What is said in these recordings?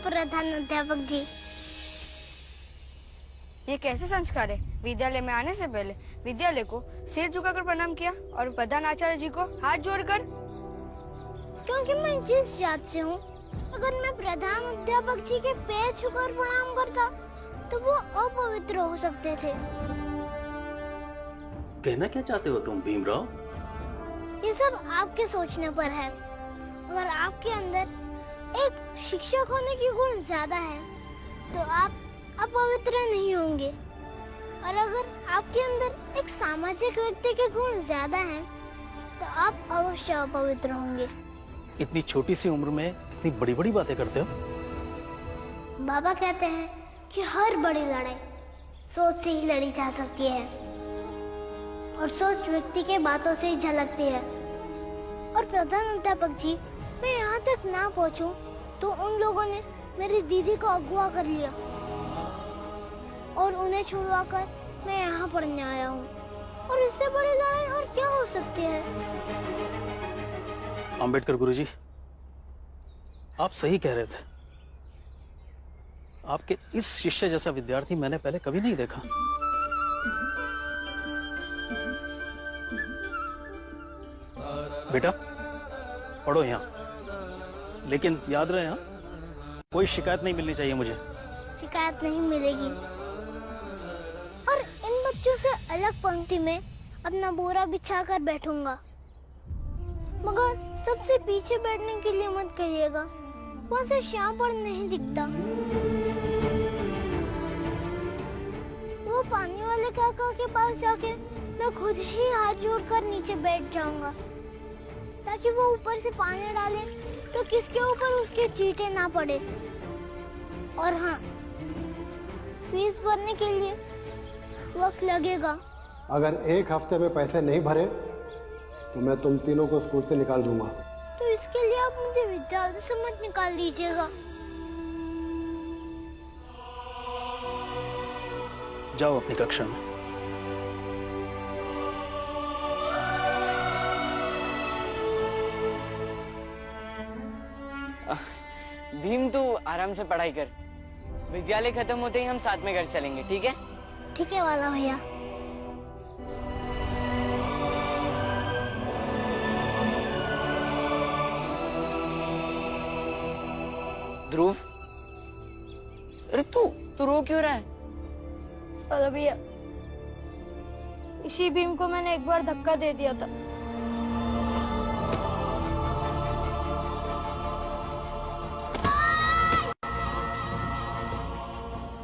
प्रधानाध्यापक जी। ये कैसे संस्कार है? विद्यालय में आने से पहले विद्यालय को सिर झुकाकर प्रणाम किया और प्रधानाचार्य जी को हाथ जोड़कर। क्योंकि मैं जिस जात से हूँ, अगर मैं प्रधानाध्यापक जी के पैर छूकर प्रणाम करता तो वो अपवित्र हो सकते थे। कहना क्या चाहते हो तुम भीमराव? ये सब आपके सोचने पर है। अगर आपके अंदर एक शिक्षक होने की गुण ज्यादा है तो आप अपवित्र नहीं होंगे, और अगर आपके अंदर एक सामाजिक व्यक्ति के गुण ज्यादा हैं तो आप अवश्य अपवित्र होंगे। इतनी छोटी सी उम्र में इतनी बड़ी बड़ी बातें करते हो। बाबा कहते हैं कि हर बड़ी लड़ाई सोच से ही लड़ी जा सकती है, और सोच व्यक्ति के बातों से ही झलकती है। और प्रधानाध्यापक जी, मैं यहाँ तक ना पहुँचूं तो उन लोगों ने मेरी दीदी को अगवा कर लिया और उन्हें छुड़वाकर मैं यहाँ पढ़ने आया हूँ, और इससे बड़ी लड़ाई और क्या हो सकती है? अंबेडकर गुरुजी, आप सही कह रहे थे। आपके इस शिष्य जैसा विद्यार्थी मैंने पहले कभी नहीं देखा। बेटा पढ़ो यहाँ, लेकिन याद रहे यहाँ कोई शिकायत नहीं मिलनी चाहिए मुझे। शिकायत नहीं मिलेगी, और इन बच्चों से अलग पंक्ति में अपना बोरा बिछाकर बैठूंगा, मगर सबसे पीछे बैठने के लिए मत कहिएगा, वहाँ से श्याम पर नहीं दिखता। वो पानी वाले काका के पास जाके मैं खुद ही हाथ जोड़कर नीचे बैठ जाऊंगा, ताकि वो ऊपर से पानी डाले तो किसके ऊपर उसके चींटे ना पड़े। और हाँ, फीस भरने के लिए वक्त लगेगा। अगर एक हफ्ते में पैसे नहीं भरे तो मैं तुम तीनों को स्कूल से निकाल दूंगा। तो इसके लिए आप मुझे विद्यालय से मत निकाल दीजिएगा। जाओ अपनी कक्षा में। भीम, तू आराम से पढ़ाई कर। विद्यालय खत्म होते ही हम साथ में घर चलेंगे, ठीक है? ठीक है वाला भैया। ध्रुव, अरे तू रो क्यों रहा है? अरे भैया, इसी भीम को मैंने एक बार धक्का दे दिया था।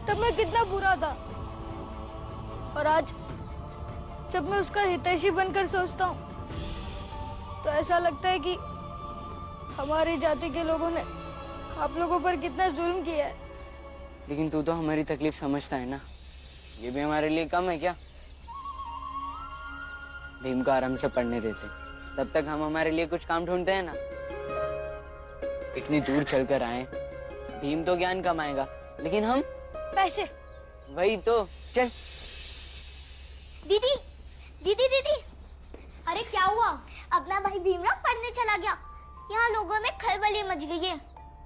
तब मैं कितना बुरा था, और आज जब मैं उसका हितैषी बनकर सोचता हूँ तो ऐसा लगता है कि हमारी जाति के लोगों ने आप लोगों पर कितना जुल्म किया है। लेकिन तू तो हमारी तकलीफ समझता है ना, ये भी हमारे लिए कम है क्या? भीम को आराम से पढ़ने देते, तब तक हम हमारे लिए कुछ काम ढूंढते हैं ना। इतनी दूर चलकर आए, भीम तो ज्ञान कमाएगा, लेकिन हम पैसे। वही तो। चल दीदी, दीदी दीदी, अरे क्या हुआ? अपना भाई भीमराव पढ़ने चला गया। यहाँ लोगों में खलबली मच गई है।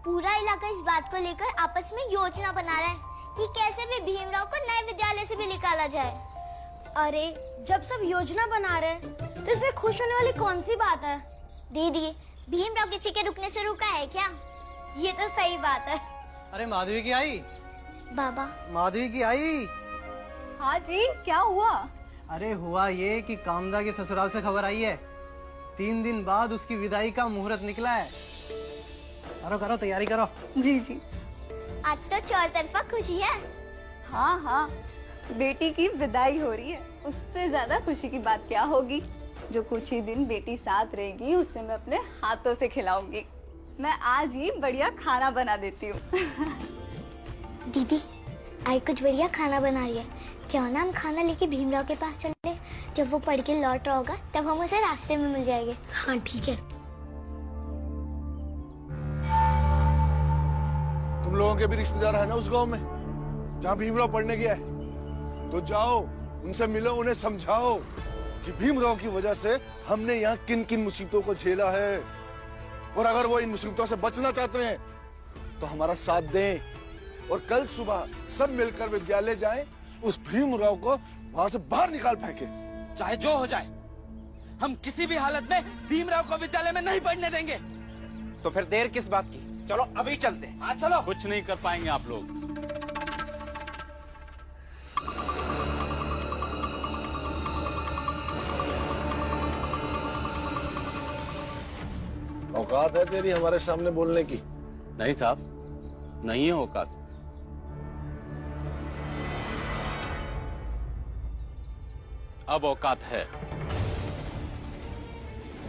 पूरा इलाका इस बात को लेकर आपस में योजना बना रहा है कि कैसे भी भीमराव को नए विद्यालय से भी निकाला जाए। अरे जब सब योजना बना रहे हैं तो इसमें खुश होने वाली कौन सी बात है? दीदी, भीमराव किसी के रुकने से रुका है क्या? ये तो सही बात है। अरे माधवी की आई। बाबा, माधवी की आई। हाँ जी, क्या हुआ? अरे हुआ ये कि कामदा के ससुराल से खबर आई है, 3 दिन बाद उसकी विदाई का मुहूर्त निकला है। करो करो, तैयारी करो। जी जी। आज तो चार तरफा खुशी है। हाँ हाँ, बेटी की विदाई हो रही है, उससे ज्यादा खुशी की बात क्या होगी। जो कुछ ही दिन बेटी साथ रहेगी उसे मैं अपने हाथों से खिलाऊंगी। मैं आज ही बढ़िया खाना बना देती हूँ। दीदी, आई कुछ बढ़िया खाना बना रही है, क्यों ना हम खाना लेके भीमराव के पास चले? जब वो पढ़ के लौट रहा होगा तब हम उसे रास्ते में मिल जाएंगे। हाँ ठीक है। तुम लोगों के भी रिश्तेदार है ना उस गांव में जहाँ भीमराव पढ़ने गया है, तो जाओ उनसे मिलो, उन्हें समझाओ कि भीमराव की वजह से हमने यहाँ किन किन मुसीबतों को झेला है, और अगर वो इन मुसीबतों से बचना चाहते हैं तो हमारा साथ दें और कल सुबह सब मिलकर विद्यालय जाएं, उस भीमराव को वहां से बाहर निकाल फेंके। चाहे जो हो जाए, हम किसी भी हालत में भीमराव को विद्यालय में नहीं पढ़ने देंगे। तो फिर देर किस बात की, चलो अभी चलते हैं। हाँ चलो। कुछ नहीं कर पाएंगे आप लोग। औकात है तेरी हमारे सामने बोलने की? नहीं साहब, नहीं है औकात। अब औकात है।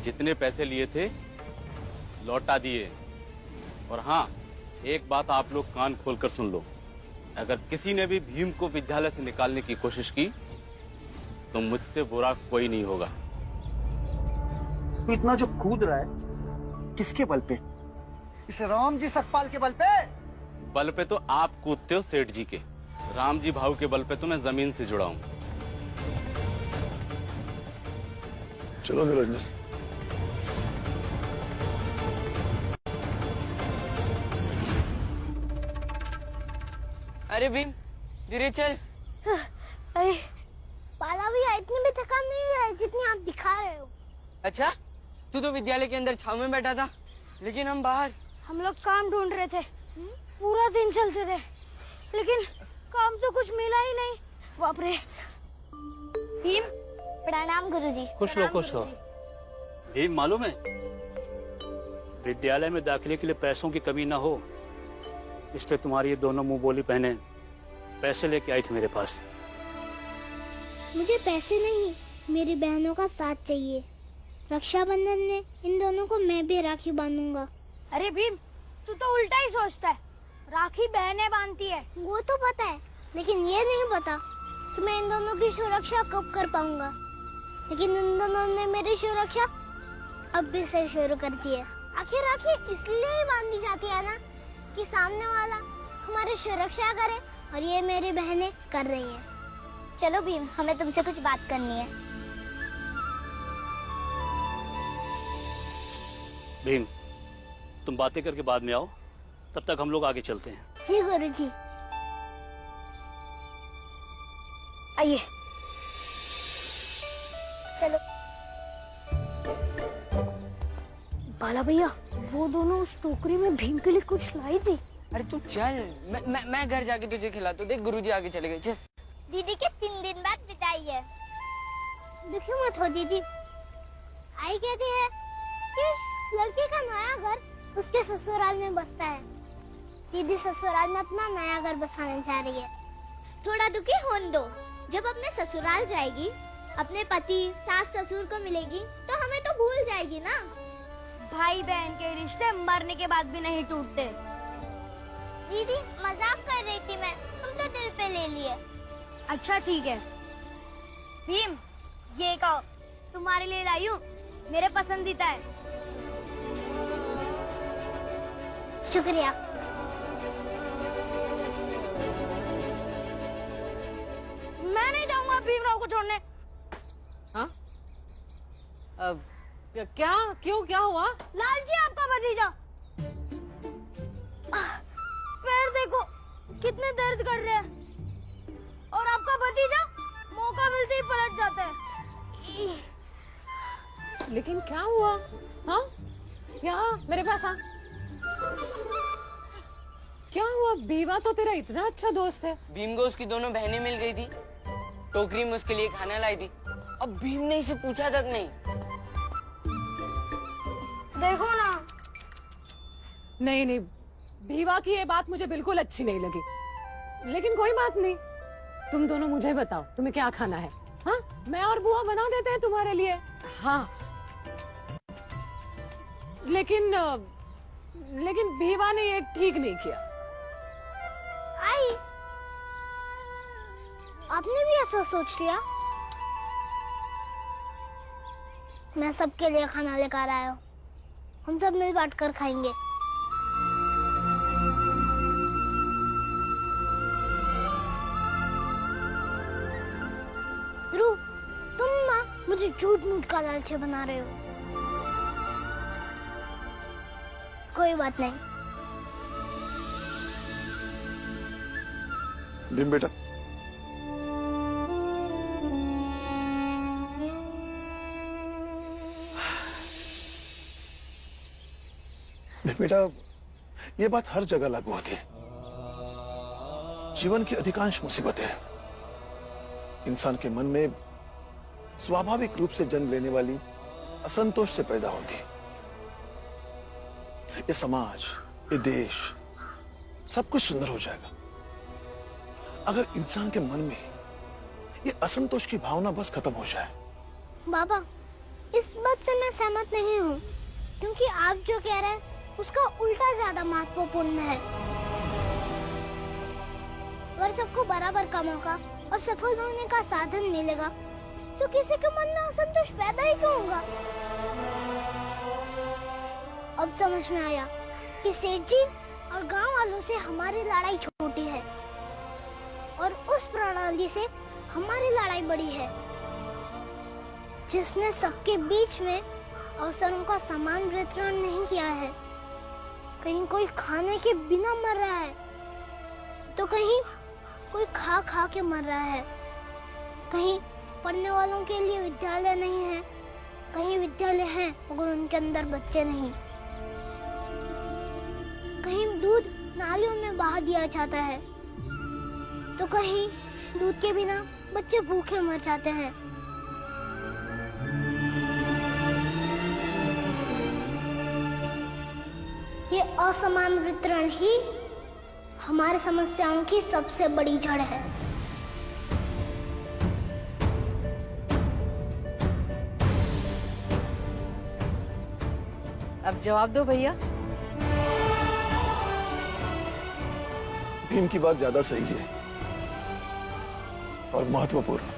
जितने पैसे लिए थे लौटा दिए। और हाँ, एक बात आप लोग कान खोलकर सुन लो, अगर किसी ने भी भीम को विद्यालय से निकालने की कोशिश की तो मुझसे बुरा कोई नहीं होगा। तू इतना जो कूद रहा है किसके बल पे? इस राम जी सकपाल के बल पे? बल पे तो आप कूदते हो सेठ जी के, राम जी भाव के बल पे तो मैं जमीन से जुड़ा हूं। चलो निरंजन। अरे भीम, धीरे चल। अरे बाला भैया, इतनी भी थकान नहीं है जितनी आप दिखा रहे हो। अच्छा, तू तो विद्यालय के अंदर छाव में बैठा था, लेकिन हम बाहर। हम लोग काम ढूंढ रहे थे, पूरा दिन चलते थे, लेकिन काम तो कुछ मिला ही नहीं। बाप रे। भीम, प्रणाम गुरुजी। खुश रहो, खुश रहो। भीम, मालूम है विद्यालय में दाखिले के लिए पैसों की कमी ना हो, इसलिए तुम्हारी ये दोनों मुंह बोली बहनें पैसे लेके आई थी मेरे पास। मुझे पैसे नहीं, मेरी बहनों का साथ चाहिए। रक्षाबंधन में इन दोनों को मैं भी राखी बांधूंगा। अरे भीम, तू तो उल्टा ही सोचता है। राखी बहनें बांधती है। वो तो पता है, लेकिन ये नहीं पता कि मैं इन दोनों की सुरक्षा कब कर पाऊंगा। लेकिन इन दोनों ने मेरी सुरक्षा अब भी से शुरू कर दी है। आखिर राखी इसलिए ही बांधी जाती है ना कि सामने वाला हमारी सुरक्षा करे, और ये मेरी बहनें कर रही हैं। चलो भीम, हमें तुमसे कुछ बात करनी है। भीम, तुम बातें करके बाद में आओ, तब तक हम लोग आगे चलते हैं। जी गुरुजी। आइए। चलो। बाला भैया, वो दोनों उस टोकरी में भीम के लिए कुछ लाई थी। अरे तू चल, मैं घर जाके तुझे खिलाता हूँ। देख, गुरुजी आगे चले गए। चल। दीदी के 3 दिन बाद विदाई है। दुखी मत हो दीदी। आई कहती है कि लड़की का नया घर उसके ससुराल में बसता है। दीदी ससुराल में अपना नया घर बसाने जा रही है। थोड़ा दुखी होने दो। जब अपने ससुराल जाएगी, अपने पति सास ससुर को मिलेगी, तो हमें तो भूल जाएगी ना। भाई बहन के रिश्ते मरने के बाद भी नहीं टूटते। दीदी मजाक कर रही थी मैं, तुम तो दिल पे ले लिए। अच्छा ठीक है। भीम, ये कहो, तुम्हारे लिए लाई हूँ, मेरे पसंदीदा है। शुक्रिया। मैं नहीं जाऊंगा भीमराव को छोड़ने। हाँ? क्या? क्यों? क्या हुआ? लालची आपका भतीजा। पैर देखो कितने दर्द कर रहे हैं, और आपका भतीजा मौका मिलते ही पलट जाता है। लेकिन क्या हुआ? हाँ, यहाँ मेरे पास आ। क्या हुआ? बीवा तो तेरा इतना अच्छा दोस्त है। भीम को उसकी दोनों बहनें मिल गई थी, टोकरी में उसके लिए खाना लाई थी। अब भीम ने इसे पूछा तक नहीं। देखो ना। नहीं नहीं, बीवा की ये बात मुझे बिल्कुल अच्छी नहीं लगी। लेकिन कोई बात नहीं, तुम दोनों मुझे बताओ तुम्हें क्या खाना है। हाँ, मैं और बुआ बना देते हैं तुम्हारे लिए। हाँ, लेकिन बीवा ने ये ठीक नहीं किया। आई, आपने भी ऐसा सोच लिया? मैं सबके लिए खाना लेकर आया हूँ, हम सब मिल बांट कर खाएंगे। ध्रुव, तुम ना मुझे झूठ मूठ का लालची बना रहे हो। कोई बात नहीं, भीम बेटा, भीम बेटा, ये बात हर जगह लागू होती है। जीवन की अधिकांश मुसीबतें इंसान के मन में स्वाभाविक रूप से जन्म लेने वाली असंतोष से पैदा होती है। ये समाज, ये देश, सब कुछ सुंदर हो जाएगा अगर इंसान के मन में ये असंतोष की भावना बस खत्म हो जाए। बाबा, इस बात से मैं सहमत नहीं हूँ, क्योंकि आप जो कह रहे हैं उसका उल्टा ज्यादा महत्वपूर्ण है। अगर सबको बराबर का मौका और सफल होने का साधन मिलेगा तो किसी के मन में असंतोष पैदा ही क्यों होगा? अब समझ में आया कि सेठ जी और गांव वालों से हमारी लड़ाई छोटी है और उस प्रणाली से हमारी लड़ाई बड़ी है, जिसने सबके बीच में अवसरों का समान वितरण नहीं किया है। कहीं कोई खाने के बिना मर रहा है तो कहीं कोई खा खा के मर रहा है। कहीं पढ़ने वालों के लिए विद्यालय नहीं है, कहीं विद्यालय है मगर उनके अंदर बच्चे नहीं। कहीं दूध नालियों में बहा दिया जाता है तो कहीं दूध के बिना बच्चे भूखे मर जाते हैं। ये असमान वितरण ही हमारी समस्याओं की सबसे बड़ी जड़ है। अब जवाब दो भैया। भीम की बात ज्यादा सही है और महत्वपूर्ण।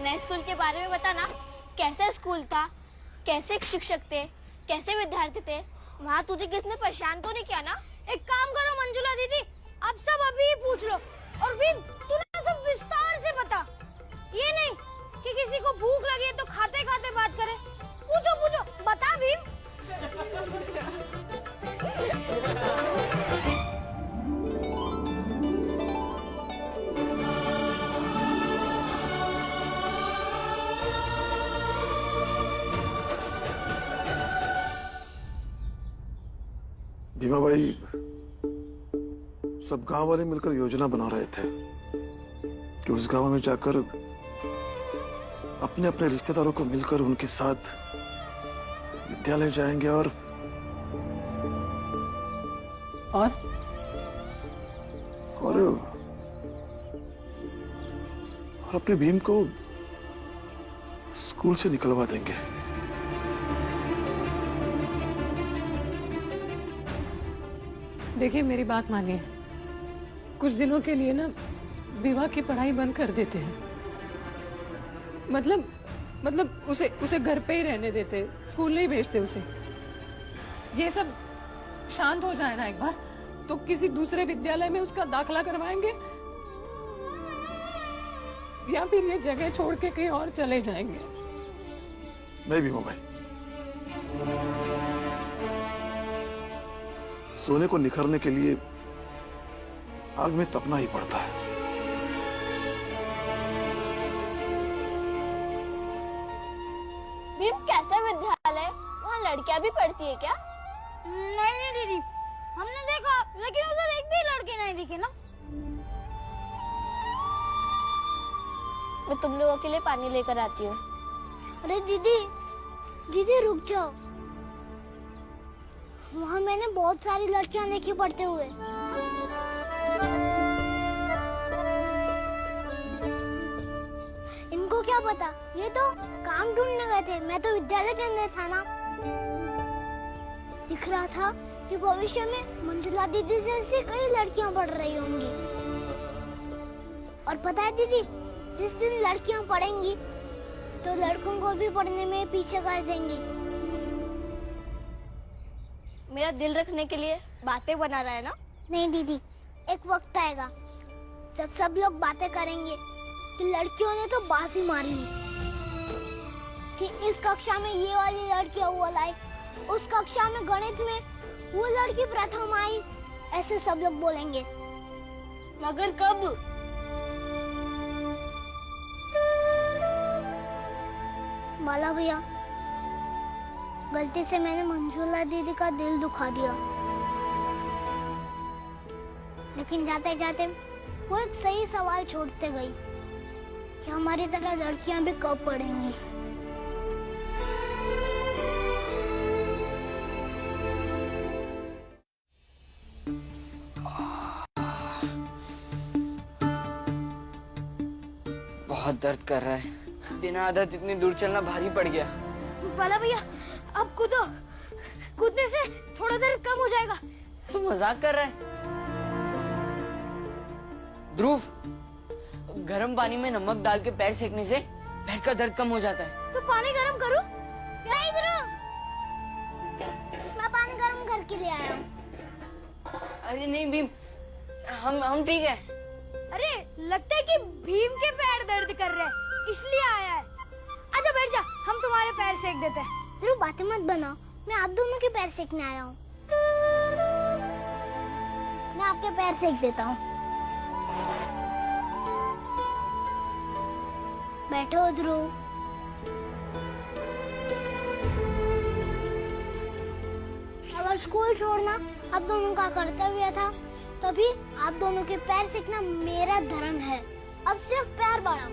नए स्कूल के बारे में बताना, कैसा स्कूल था, कैसे शिक्षक थे, कैसे विद्यार्थी थे, वहाँ तुझे किसने परेशान तो नहीं किया ना? एक काम करो मंजुला दीदी, आप सब अभी ही पूछ लो और भी तू ना सब विस्तार से बता। ये नहीं कि किसी को भूख लगी है तो खाते खाते बात करे। पूछो पूछो, बता भीम। भीमा भाई, सब गांव वाले मिलकर योजना बना रहे थे कि उस गांव में जाकर अपने अपने रिश्तेदारों को मिलकर उनके साथ विद्यालय जाएंगे और अपने भीम को स्कूल से निकलवा देंगे। देखिए, मेरी बात मानिए, कुछ दिनों के लिए ना विवाह की पढ़ाई बंद कर देते हैं। मतलब उसे घर पे ही रहने देते, स्कूल नहीं भेजते उसे। ये सब शांत हो जाए ना एक बार तो किसी दूसरे विद्यालय में उसका दाखिला करवाएंगे या फिर ये जगह छोड़ के कहीं और चले जाएंगे। नहीं भीमा भाई, सोने को निखरने के लिए आग में तपना ही पड़ता है। भीम, कैसा विद्यालय? वहाँ लड़कियां भी पढ़ती है क्या? नहीं दीदी, हमने देखा लेकिन उधर एक भी लड़की नहीं दिखी ना। मैं तुम लोगों के लिए पानी लेकर आती हूँ। अरे दीदी रुक जाओ, वहाँ मैंने बहुत सारी लड़कियां देखी पढ़ते हुए। इनको क्या पता, ये तो काम ढूंढने गए थे, मैं तो विद्यालय के अंदर था ना। दिख रहा था कि भविष्य में मंजुला दीदी जैसी कई लड़कियां पढ़ रही होंगी। और पता है दीदी, जिस दिन लड़कियां पढ़ेंगी तो लड़कों को भी पढ़ने में पीछे कर देंगी। मेरा दिल रखने के लिए बातें बना रहा है ना? नहीं दीदी, एक वक्त आएगा जब सब लोग बातें करेंगे कि लड़कियों ने तो बाजी मारी, कि इस कक्षा में ये वाली लड़की अव्वल आई, उस कक्षा में गणित में वो लड़की प्रथम आई, ऐसे सब लोग बोलेंगे। मगर कब? बाला भैया, गलती से मैंने मंजूला दीदी का दिल दुखा दिया, लेकिन जाते जाते वो एक सही सवाल छोड़ते गई कि हमारी तरह लड़कियां भी कब पढ़ेंगी। बहुत दर्द कर रहा है। बिना आदत इतनी दूर चलना भारी पड़ गया। बाला भैया, अब कूदो। कूदने से थोड़ा दर्द कम हो जाएगा। तू मजाक कर रहा है? ध्रुव, गर्म पानी में नमक डाल के पैर सेकने से पैर का दर्द कम हो जाता है। तो पानी गर्म करो। नहीं ध्रुव, मैं पानी गर्म करके ले आया हूँ। अरे नहीं भीम, हम ठीक है। अरे लगता है कि भीम के पैर दर्द कर रहे हैं, इसलिए आया है। आजा बैठ जा, हम तुम्हारे पैर सेक देते हैं। ध्रुव, बातें मत बनाओ, मैं आप दोनों के पैर सेकने आया हूँ। मैं आपके पैर सेक देता हूँ। बैठो ध्रुव। अगर स्कूल छोड़ना आप दोनों का कर्तव्य था, तभी आप दोनों के पैर सेकना मेरा धर्म है। अब सिर्फ पैर बढ़ाओ।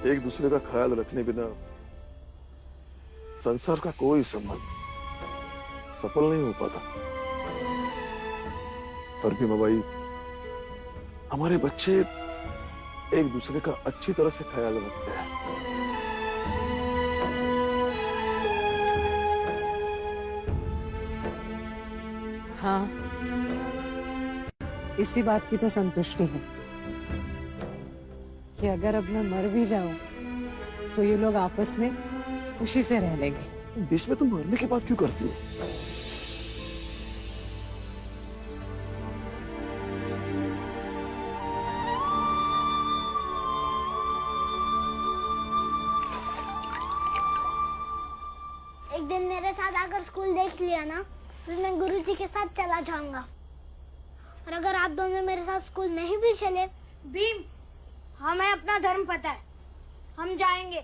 एक दूसरे का ख्याल रखने बिना संसार का कोई संबंध सफल नहीं हो पाता। पर भी भाई, हमारे बच्चे एक दूसरे का अच्छी तरह से ख्याल रखते हैं। हाँ, इसी बात की तो संतुष्टि है कि अगर अब मैं मर भी जाऊं तो ये लोग आपस में खुशी से रह लेंगे। बीच में तुम मरने की बात क्यों करती हो? एक दिन मेरे साथ आकर स्कूल देख लिया ना, फिर मैं गुरुजी के साथ चला जाऊंगा। और अगर आप दोनों मेरे साथ स्कूल नहीं भी चले, भीम, हमें अपना धर्म पता है, हम जाएंगे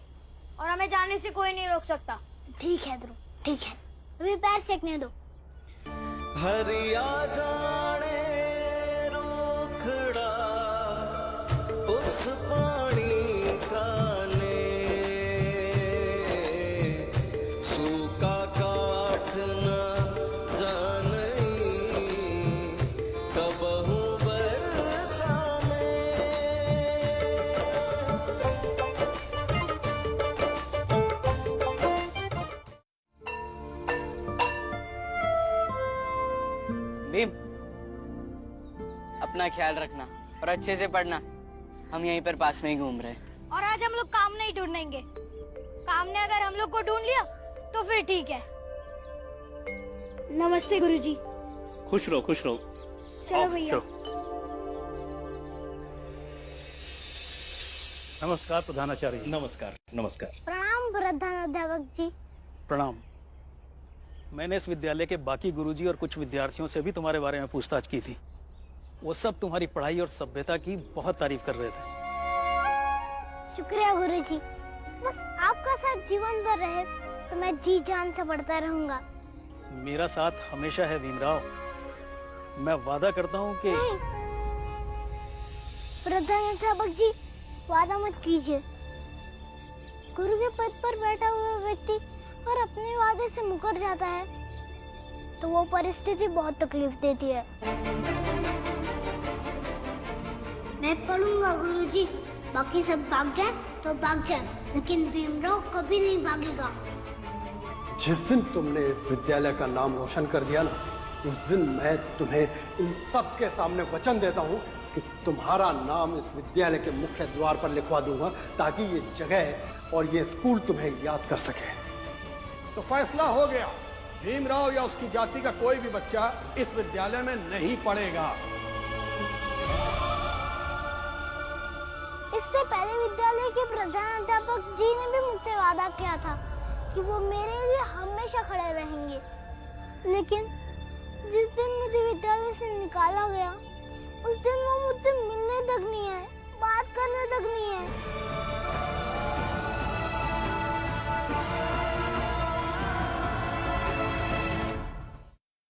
और हमें जाने से कोई नहीं रोक सकता। ठीक है ध्रुव, ठीक है, अभी पैर सेकने दो। हरिया जाने रोखड़ा उस पानी का ने, सूखा काठ न जाने कब हूँ बरसा में। भीम, अपना ख्याल रखना और अच्छे से पढ़ना। हम यहीं पर पास में ही घूम रहे हैं। और आज हम लोग काम नहीं ढूंढेंगे। काम ने अगर हम लोग को ढूंढ लिया तो फिर ठीक है। नमस्ते गुरुजी। खुश रहो, खुश रहो। चलो भैया। नमस्कार प्रधानाचार्य। नमस्कार। नमस्कार। प्रणाम प्रधानाध्यापक जी। प्रणाम। मैंने इस विद्यालय के बाकी गुरुजी और कुछ विद्यार्थियों से भी तुम्हारे बारे में पूछताछ की थी। वो सब तुम्हारी पढ़ाई और सभ्यता की बहुत तारीफ कर रहे थे। शुक्रिया गुरुजी, बस आपका साथ जीवन भर रहे तो मैं जी जान से पढ़ता रहूंगा। मेरा साथ हमेशा है भीमराव। मैं वादा करता हूँ कि प्रधानाध्यापक जी, वादा मत कीजिए। गुरु के पद पर बैठा हुआ व्यक्ति और अपने वादे से मुकर जाता है तो वो परिस्थिति बहुत तकलीफ देती है। मैं पढ़ूंगा गुरुजी, बाकी सब भाग जाए तो भाग जाए, लेकिन भीमराव कभी नहीं भागेगा। जिस दिन तुमने इस विद्यालय का नाम रोशन कर दिया ना, उस दिन मैं तुम्हें इन सब के सामने वचन देता हूँ कि तुम्हारा नाम इस विद्यालय के मुख्य द्वार पर लिखवा दूंगा, ताकि ये जगह और ये स्कूल तुम्हें याद कर सके। तो फैसला हो गया, भीमराव या उसकी जाति का कोई भी बच्चा इस विद्यालय में नहीं पढ़ेगा। इससे पहले विद्यालय के प्रधानाध्यापक जी ने भी मुझसे वादा किया था कि वो मेरे लिए हमेशा खड़े रहेंगे, लेकिन जिस दिन मुझे विद्यालय से निकाला गया, उस दिन वो मुझसे मिलने तक नहीं आए, बात करने तक नहीं आए।